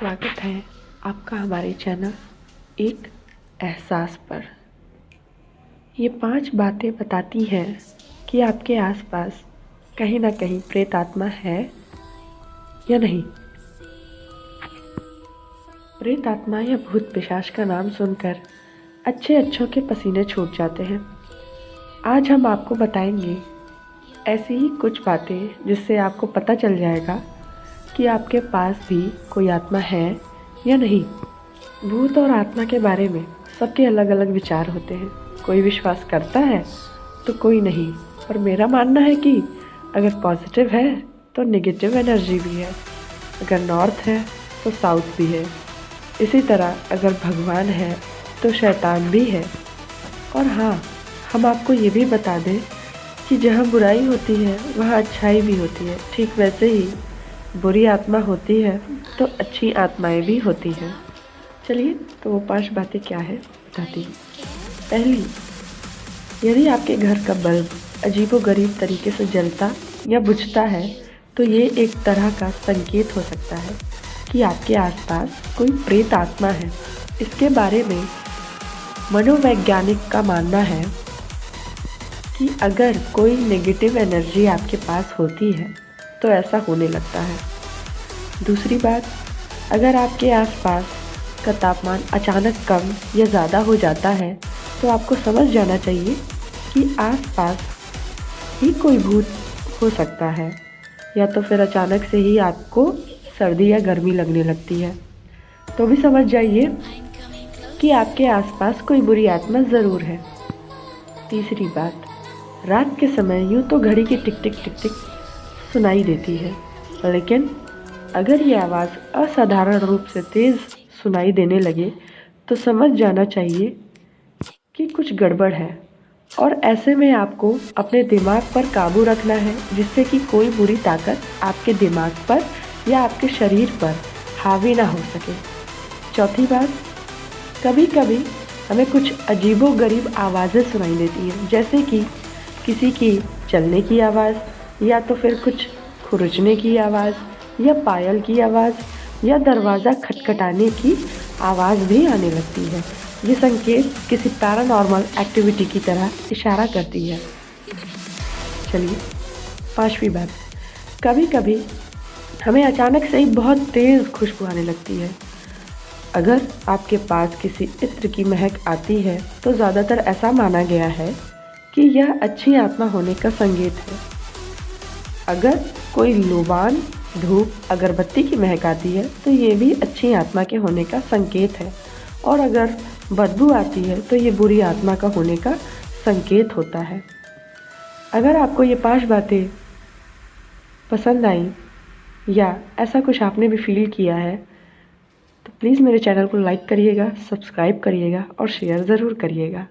स्वागत है आपका हमारे चैनल एक एहसास पर। ये 5 बातें बताती हैं कि आपके आसपास कहीं ना कहीं प्रेत आत्मा है या नहीं। प्रेत आत्मा या भूत पिशाच का नाम सुनकर अच्छों के पसीने छूट जाते हैं। आज हम आपको बताएंगे ऐसी ही कुछ बातें जिससे आपको पता चल जाएगा कि आपके पास भी कोई आत्मा है या नहीं। भूत और आत्मा के बारे में सबके अलग अलग विचार होते हैं। कोई विश्वास करता है तो कोई नहीं। और मेरा मानना है कि अगर पॉजिटिव है तो नेगेटिव एनर्जी भी है, अगर नॉर्थ है तो साउथ भी है। इसी तरह अगर भगवान है तो शैतान भी है। और हाँ, हम आपको ये भी बता दें कि जहाँ बुराई होती है वहाँ अच्छाई भी होती है। ठीक वैसे ही बुरी आत्मा होती है तो अच्छी आत्माएं भी होती हैं। चलिए, तो वो 5 बातें क्या है बताती हूँ। पहली, यदि आपके घर का बल्ब अजीबोगरीब तरीके से जलता या बुझता है तो ये एक तरह का संकेत हो सकता है कि आपके आसपास कोई प्रेत आत्मा है। इसके बारे में मनोवैज्ञानिक का मानना है कि अगर कोई नेगेटिव एनर्जी आपके पास होती है तो ऐसा होने लगता है। दूसरी बात, अगर आपके आसपास का तापमान अचानक कम या ज़्यादा हो जाता है तो आपको समझ जाना चाहिए कि आसपास ही कोई भूत हो सकता है, या तो फिर अचानक से ही आपको सर्दी या गर्मी लगने लगती है तो भी समझ जाइए कि आपके आसपास कोई बुरी आत्मा ज़रूर है। तीसरी बात, रात के समय यूँ तो घड़ी की टिक टिक टिक टिक सुनाई देती है, लेकिन अगर ये आवाज़ असाधारण रूप से तेज़ सुनाई देने लगे तो समझ जाना चाहिए कि कुछ गड़बड़ है। और ऐसे में आपको अपने दिमाग पर काबू रखना है जिससे कि कोई बुरी ताकत आपके दिमाग पर या आपके शरीर पर हावी ना हो सके। चौथी बात, कभी कभी हमें कुछ अजीबोगरीब आवाज़ें सुनाई देती हैं, जैसे कि किसी की चलने की आवाज़, या तो फिर कुछ खुरचने की आवाज़, या पायल की आवाज़, या दरवाज़ा खटखटाने की आवाज़ भी आने लगती है। ये संकेत किसी पैरानॉर्मल एक्टिविटी की तरह इशारा करती है। चलिए, 5वीं बात, कभी कभी हमें अचानक से ही बहुत तेज़ खुशबू आने लगती है। अगर आपके पास किसी इत्र की महक आती है तो ज़्यादातर ऐसा माना गया है कि यह अच्छी आत्मा होने का संकेत है। अगर कोई लोबान, धूप, अगरबत्ती की महक आती है तो ये भी अच्छी आत्मा के होने का संकेत है। और अगर बदबू आती है तो ये बुरी आत्मा का होने का संकेत होता है। अगर आपको ये 5 बातें पसंद आई या ऐसा कुछ आपने भी फील किया है तो प्लीज़ मेरे चैनल को लाइक करिएगा, सब्सक्राइब करिएगा और शेयर ज़रूर करिएगा।